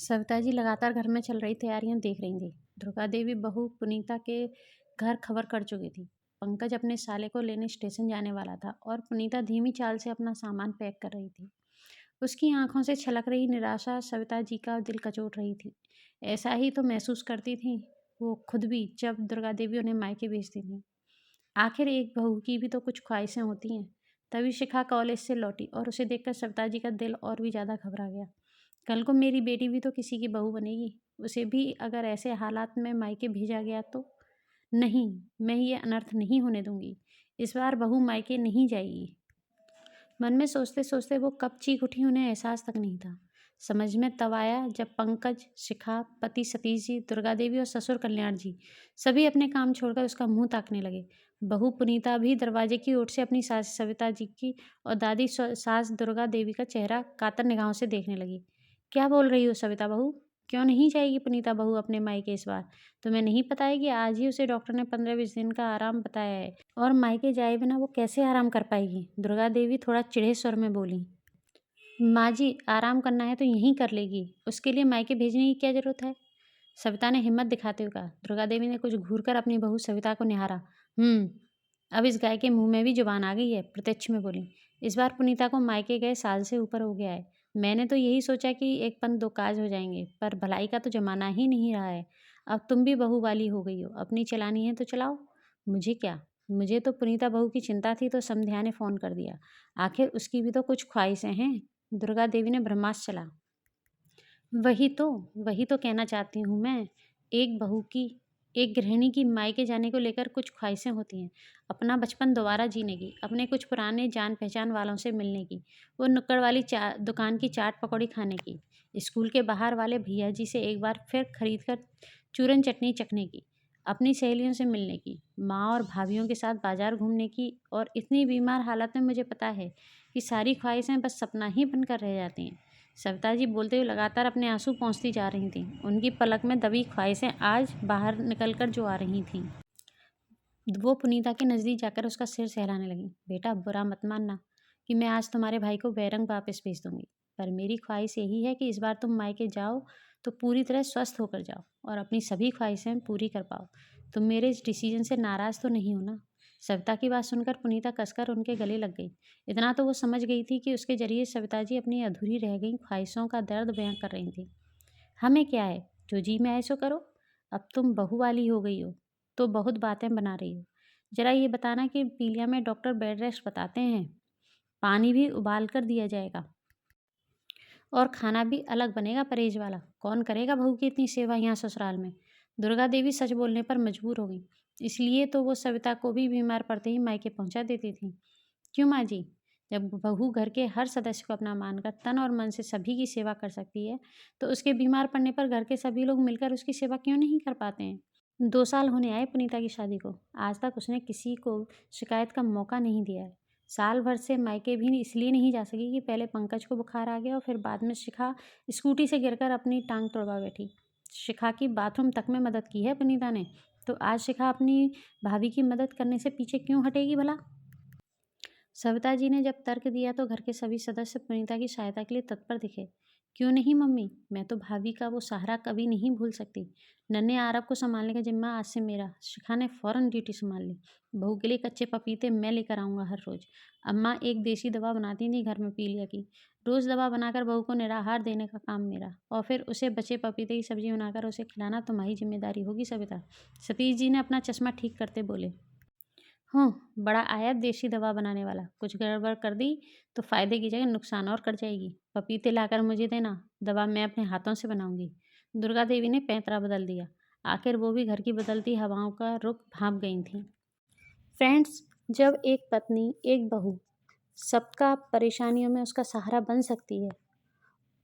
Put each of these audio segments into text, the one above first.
सविता जी लगातार घर में चल रही तैयारियां देख रही थी। दुर्गा देवी बहू पुनीता के घर खबर कर चुकी थी। पंकज अपने साले को लेने स्टेशन जाने वाला था और पुनीता धीमी चाल से अपना सामान पैक कर रही थी। उसकी आंखों से छलक रही निराशा सविता जी का दिल कचोट रही थी। ऐसा ही तो महसूस करती थी वो खुद भी जब दुर्गा देवी उन्हें मायके भेजती थी। आखिर एक बहू की भी तो कुछ ख्वाहिशें होती हैं। तभी शिखा कॉलेज से लौटी और उसे देखकर सविता जी का दिल और भी ज़्यादा घबरा गया। कल को मेरी बेटी भी तो किसी की बहू बनेगी, उसे भी अगर ऐसे हालात में मायके भेजा गया तो? नहीं, मैं ये अनर्थ नहीं होने दूंगी। इस बार बहू मायके नहीं जाएगी। मन में सोचते सोचते वो कब चीख उठी उन्हें एहसास तक नहीं था। समझ में तब आया जब पंकज, शिखा, पति सतीश जी, दुर्गा देवी और ससुर कल्याण जी सभी अपने काम छोड़कर उसका मुंह ताकने लगे। बहू पुनीता भी दरवाजे की ओर से अपनी सास सविता जी की और दादी सास दुर्गा देवी का चेहरा कातर निगाहों से देखने लगी। क्या बोल रही हो सविता बहू? क्यों नहीं जाएगी पुनीता बहू अपने मायके इस बार? तुम्हें नहीं पता है कि आज ही उसे डॉक्टर ने 15-20 दिन का आराम बताया है और मायके जाए बिना वो कैसे आराम कर पाएगी? दुर्गा देवी थोड़ा चिढ़े स्वर में बोली। माँ जी, आराम करना है तो यहीं कर लेगी, उसके लिए मायके भेजने की क्या जरूरत है? सविता ने हिम्मत दिखाते हुए कहा। दुर्गा देवी ने कुछ घूर कर अपनी बहू सविता को निहारा। अब इस गाय के मुंह में भी जुबान आ गई है, प्रत्यक्ष में बोली। इस बार पुनीता को मायके गए साल से ऊपर हो गया है। मैंने तो यही सोचा कि एक पंथ दो काज हो जाएंगे, पर भलाई का तो जमाना ही नहीं रहा है। अब तुम भी बहू वाली हो गई हो, अपनी चलानी है तो चलाओ। मुझे क्या? मुझे तो पुनीता बहू की चिंता थी तो समधिया ने फोन कर दिया। आखिर उसकी भी तो कुछ ख्वाहिशें हैं। दुर्गा देवी ने ब्रह्मास्त्र चला। वही तो कहना चाहती हूँ मैं। एक बहू की, एक गृहिणी की मायके जाने को लेकर कुछ ख्वाहिशें होती हैं। अपना बचपन दोबारा जीने की, अपने कुछ पुराने जान पहचान वालों से मिलने की, वो नुक्कड़ वाली दुकान की चाट पकौड़ी खाने की, स्कूल के बाहर वाले भैया जी से एक बार फिर खरीद कर चूरन चटनी चखने की, अपनी सहेलियों से मिलने की, माँ और भाभीियों के साथ बाजार घूमने की। और इतनी बीमार हालत में मुझे पता है कि सारी ख्वाहिशें बस सपना ही बनकर रह जाती हैं। सविता जी बोलते हुए लगातार अपने आंसू पोंछती जा रही थीं। उनकी पलक में दबी ख्वाहिशें आज बाहर निकलकर जो आ रही थीं। वो पुनीता के नज़दीक जाकर उसका सिर सहलाने लगी। बेटा, बुरा मत मानना कि मैं आज तुम्हारे भाई को बैरंग वापस भेज दूंगी, पर मेरी ख्वाहिश यही है कि इस बार तुम मायके जाओ तो पूरी तरह स्वस्थ होकर जाओ और अपनी सभी ख्वाहिशें पूरी कर पाओ। तुम मेरे इस डिसीजन से नाराज़ तो नहीं हो ना? सविता की बात सुनकर पुनीता कसकर उनके गले लग गई। इतना तो वो समझ गई थी कि उसके जरिए सविता जी अपनी अधूरी रह गई ख्वाहिशों का दर्द बयां कर रही थी। हमें क्या है, जो जी में आए सो करो। अब तुम बहू वाली हो गई हो तो बहुत बातें बना रही हो। जरा ये बताना कि पीलिया में डॉक्टर बेड रेस्ट बताते हैं, पानी भी उबाल कर दिया जाएगा और खाना भी अलग बनेगा परहेज वाला। कौन करेगा बहू की इतनी सेवा यहाँ ससुराल में? दुर्गा देवी सच बोलने पर मजबूर हो गई। इसलिए तो वो सविता को भी बीमार पड़ते ही मायके पहुंचा देती थी। क्यों माँ जी? जब बहू घर के हर सदस्य को अपना मानकर तन और मन से सभी की सेवा कर सकती है, तो उसके बीमार पड़ने पर घर के सभी लोग मिलकर उसकी सेवा क्यों नहीं कर पाते हैं? 2 साल होने आए पुनीता की शादी को, आज तक उसने किसी को शिकायत का मौका नहीं दिया है। साल भर से मायके भी इसलिए नहीं जा सकी कि पहले पंकज को बुखार आ गया और फिर बाद में शिखा स्कूटी से गिरकर अपनी टांग तोड़वा बैठी। शिखा की बाथरूम तक में मदद की है पुनीता ने, तो आज शिखा अपनी भाभी की मदद करने से पीछे क्यों हटेगी भला? सविता जी ने जब तर्क दिया तो घर के सभी सदस्य पुनीता की सहायता के लिए तत्पर दिखे। क्यों नहीं मम्मी, मैं तो भाभी का वो सहारा कभी नहीं भूल सकती। नन्हे आरब को संभालने का जिम्मा आज से मेरा। शिखा ने फौरन ड्यूटी संभाल ली। बहू के लिए कच्चे पपीते मैं लेकर आऊँगा हर रोज। अम्मा एक देसी दवा बनाती थी घर में पीलिया की। रोज़ दवा बनाकर बहू को निराहार देने का काम मेरा, और फिर उसे बचे पपीते की सब्जी बनाकर उसे खिलाना तुम्हारी जिम्मेदारी होगी सविता। सतीश जी ने अपना चश्मा ठीक करते बोले। बड़ा आया देशी दवा बनाने वाला। कुछ गड़बड़ कर दी तो फ़ायदे की जगह नुकसान और कर जाएगी। पपीते लाकर मुझे देना, दवा मैं अपने हाथों से बनाऊंगी। दुर्गा देवी ने पैंतरा बदल दिया। आखिर वो भी घर की बदलती हवाओं का रुख भांप गई थी। फ्रेंड्स, जब एक पत्नी, एक बहू सबका परेशानियों में उसका सहारा बन सकती है,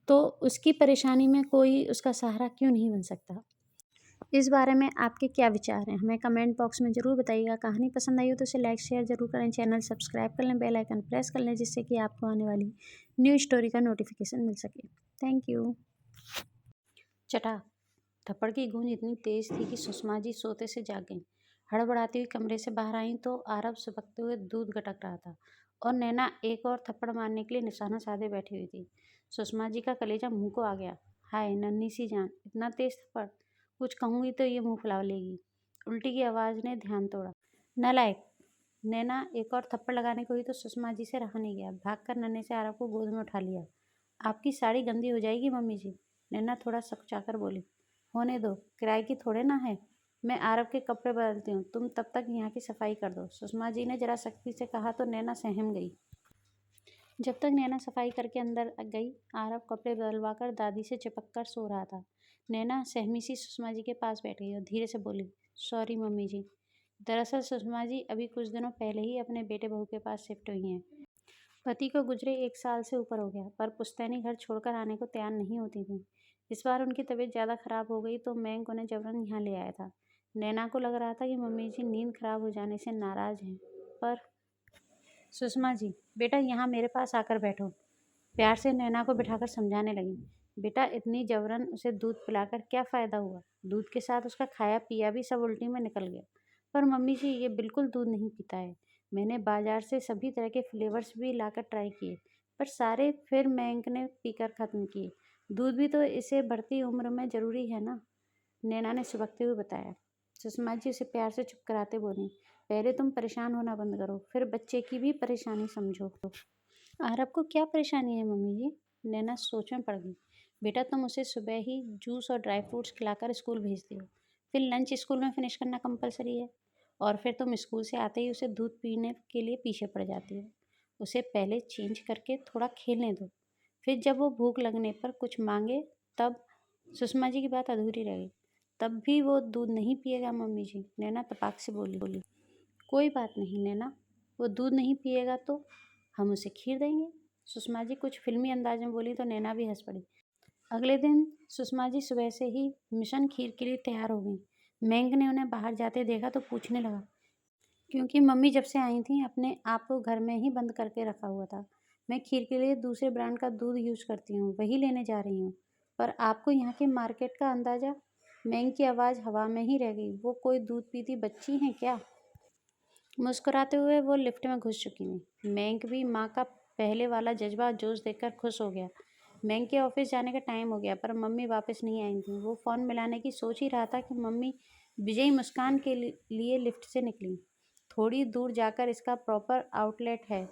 तो उसकी परेशानी में कोई उसका सहारा क्यों नहीं बन सकता? इस बारे में आपके क्या विचार हैं, हमें कमेंट बॉक्स में ज़रूर बताइएगा। कहानी पसंद आई हो तो इसे लाइक शेयर ज़रूर करें, चैनल सब्सक्राइब कर लें, बेल आइकन प्रेस कर लें, जिससे कि आपको आने वाली न्यू स्टोरी का नोटिफिकेशन मिल सके। Thank you. चटा थप्पड़ की गूंज इतनी तेज थी कि सुषमा जी सोते से जाग गईं। हड़बड़ाती हुई कमरे से बाहर आईं तो आरव सुबकते हुए दूध गटक रहा था और नैना एक और थप्पड़ मारने के लिए निशाना साधे बैठी हुई थी। सुषमा जी का कलेजा मुंह को आ गया। हाय नन्ही सी जान, इतना तेज थप्पड़, कुछ कहूँगी तो ये मुंह फुला लेगी। उल्टी की आवाज़ ने ध्यान तोड़ा। नालायक। नैना एक और थप्पड़ लगाने को ही तो सुषमा जी से रहा नहीं गया। भागकर नन्हे से आरव को गोद में उठा लिया। आपकी साड़ी गंदी हो जाएगी मम्मी जी, नैना थोड़ा सकचाकर बोली। होने दो, किराए की थोड़े ना है। मैं आरव के कपड़े बदलती हूँ, तुम तब तक यहाँ की सफाई कर दो, सुषमा जी ने जरा सख्ती से कहा तो नैना सहम गई। जब तक नैना सफाई करके अंदर गई, आरव कपड़े बदलवा कर दादी से चिपक कर सो रहा था। नैना सहमी सी सुषमा जी के पास बैठ गई और धीरे से बोली, सॉरी मम्मी जी। दरअसल सुषमा जी अभी कुछ दिनों पहले ही अपने बेटे बहू के पास शिफ्ट हुई हैं। पति को गुजरे 1 साल से ऊपर हो गया, पर पुश्तैनी घर छोड़कर आने को तैयार नहीं होती थी। इस बार उनकी तबीयत ज़्यादा खराब हो गई तो मयंक उन्हें जबरन यहाँ ले आया था। नैना को लग रहा था कि मम्मी जी नींद खराब हो जाने से नाराज़ हैं, पर सुषमा जी, बेटा यहाँ मेरे पास आकर बैठो, प्यार से नैना को बिठाकर समझाने लगी। बेटा इतनी जबरन उसे दूध पिलाकर क्या फ़ायदा हुआ? दूध के साथ उसका खाया पिया भी सब उल्टी में निकल गया। पर मम्मी जी ये बिल्कुल दूध नहीं पीता है। मैंने बाजार से सभी तरह के फ्लेवर्स भी लाकर ट्राई किए, पर सारे फिर मयंक ने पीकर ख़त्म किए। दूध भी तो इसे बढ़ती उम्र में ज़रूरी है ना, नैना ने सुबकते हुए बताया। सुषमा जी उसे प्यार से चुप कराते बोली, पहले तुम परेशान होना बंद करो, फिर बच्चे की भी परेशानी समझो। आरव को क्या परेशानी है मम्मी जी? नैना सोच में पड़ गई। बेटा तुम उसे सुबह ही जूस और ड्राई फ्रूट्स खिलाकर स्कूल भेजती हो, फिर लंच स्कूल में फिनिश करना कंपलसरी है, और फिर तुम स्कूल से आते ही उसे दूध पीने के लिए पीछे पड़ जाती हो। उसे पहले चेंज करके थोड़ा खेलने दो, फिर जब वो भूख लगने पर कुछ मांगे तब। सुषमा जी की बात अधूरी रह गई। तब भी वो दूध नहीं पिएगा मम्मी जी, नैना तपाक से बोली। कोई बात नहीं नैना, वो दूध नहीं पिएगा तो हम उसे खीर देंगे, सुषमा जी कुछ फिल्मी अंदाज में बोली तो नैना भी हंस पड़ी। अगले दिन सुषमा जी सुबह से ही मिशन खीर के लिए तैयार हो गई। मैंग ने उन्हें बाहर जाते देखा तो पूछने लगा, क्योंकि मम्मी जब से आई थी अपने आप को घर में ही बंद करके रखा हुआ था। मैं खीर के लिए दूसरे ब्रांड का दूध यूज़ करती हूँ, वही लेने जा रही हूँ। पर आपको यहाँ के मार्केट का अंदाज़ा? मैंग की आवाज़ हवा में ही रह गई। वो कोई दूध पीती बच्ची हैं क्या? मुस्कुराते हुए वो लिफ्ट में घुस चुकी थी। मैंक भी माँ का पहले वाला जज्बा जोश देखकर खुश हो गया। मैंक के ऑफिस जाने का टाइम हो गया, पर मम्मी वापस नहीं आई थी। वो फ़ोन मिलाने की सोच ही रहा था कि मम्मी विजयी मुस्कान के लिए लिफ्ट से निकली। थोड़ी दूर जाकर इसका प्रॉपर आउटलेट है,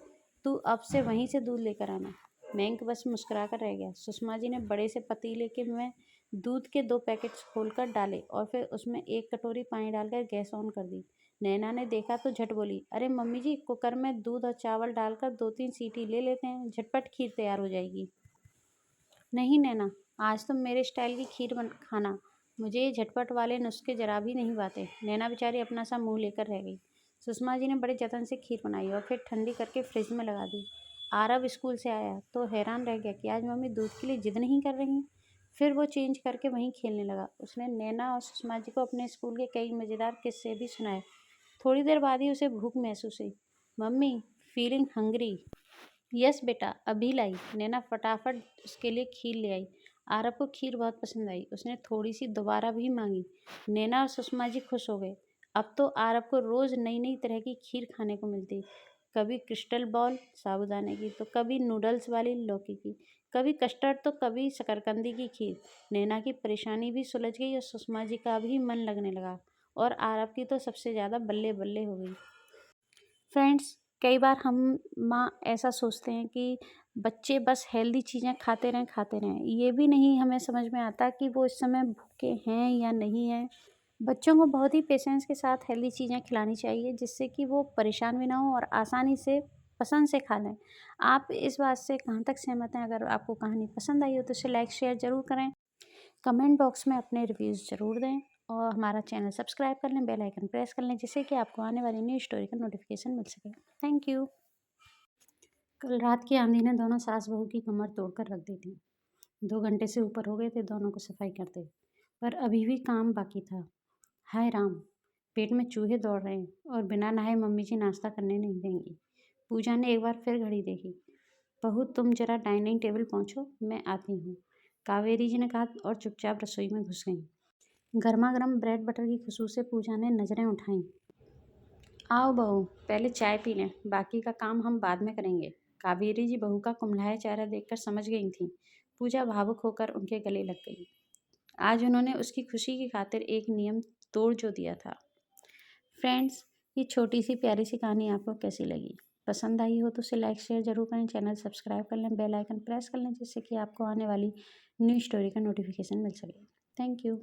तू अब से वहीं से दूध लेकर आना। मैंक बस मुस्कुरा कर रह गया। सुषमा जी ने बड़े से पतीले के में दूध के 2 पैकेट्स खोलकर डाले और फिर उसमें 1 कटोरी पानी डालकर गैस ऑन कर दी। नैना ने देखा तो झट बोली, अरे मम्मी जी, कुकर में दूध और चावल डालकर 2-3 सीटी ले लेते हैं, झटपट खीर तैयार हो जाएगी। नहीं नैना, आज तुम मेरे स्टाइल की खीर खाना, मुझे ये झटपट वाले नुस्खे जरा भी नहीं भाते। नैना बेचारी अपना सा मुंह लेकर रह गई। सुषमा जी ने बड़े जतन से खीर बनाई और फिर ठंडी करके फ्रिज में लगा दी। आरव स्कूल से आया तो हैरान रह गया कि आज मम्मी दूध के लिए जिद नहीं कर रही। फिर वो चेंज करके वहीं खेलने लगा। उसने नैना और सुषमा जी को अपने स्कूल के कई मज़ेदार किस्से भी सुनाए। थोड़ी देर बाद ही उसे भूख महसूस हुई। Mummy, feeling hungry? यस बेटा, अभी लाई। नैना फटाफट उसके लिए खीर ले आई। आरव को खीर बहुत पसंद आई। उसने थोड़ी सी दोबारा भी मांगी। नैना और सुषमा जी खुश हो गए। अब तो आरव को रोज़ नई नई तरह की खीर खाने को मिलती। कभी क्रिस्टल बॉल साबूदाने की, तो कभी नूडल्स वाली लौकी की, कभी कस्टर्ड तो कभी शकरकंदी की खीर। नैना की परेशानी भी सुलझ गई और सुषमा जी का भी मन लगने लगा, और आरव की तो सबसे ज़्यादा बल्ले बल्ले हो गई। फ्रेंड्स, कई बार हम माँ ऐसा सोचते हैं कि बच्चे बस हेल्दी चीज़ें खाते रहें। ये भी नहीं हमें समझ में आता कि वो इस समय भूखे हैं या नहीं हैं। बच्चों को बहुत ही पेशेंस के साथ हेल्दी चीज़ें खिलानी चाहिए, जिससे कि वो परेशान भी ना हो और आसानी से पसंद से खा लें। आप इस बात से कहाँ तक सहमत हैं? अगर आपको कहानी पसंद आई हो तो इसे लाइक शेयर ज़रूर करें। कमेंट बॉक्स में अपने रिव्यूज़ ज़रूर दें और हमारा चैनल सब्सक्राइब कर लें, बेल आइकन प्रेस कर लें, जिससे कि आपको आने वाली न्यू स्टोरी का नोटिफिकेशन मिल सके। Thank you. कल रात की आंधी ने दोनों सास बहू की कमर तोड़कर रख दी थी। 2 घंटे से ऊपर हो गए थे दोनों को सफाई करते, पर अभी भी काम बाकी था। हाय राम, पेट में चूहे दौड़ रहे हैं और बिना नहाए मम्मी जी नाश्ता करने नहीं देंगी। पूजा ने एक बार फिर घड़ी देखी। बहू तुम जरा डाइनिंग टेबल पहुँचो, मैं आती हूँ, कावेरी जी ने कहा और चुपचाप रसोई में घुस गई। गर्मा गर्म ब्रेड बटर की खुशबू से पूजा ने नज़रें उठाईं। आओ बहू, पहले चाय पी लें, बाकी का काम हम बाद में करेंगे। कावेरी जी बहू का कुम्हलाया चेहरा देखकर समझ गई थीं। पूजा भावुक होकर उनके गले लग गई। आज उन्होंने उसकी खुशी की खातिर एक नियम तोड़ जो दिया था। फ्रेंड्स, ये छोटी सी प्यारी सी कहानी आपको कैसी लगी? पसंद आई हो तो उसे लाइक शेयर जरूर करें, चैनल सब्सक्राइब कर लें, बेल आइकन प्रेस कर लें, जिससे कि आपको आने वाली न्यू स्टोरी का नोटिफिकेशन मिल सके। Thank you.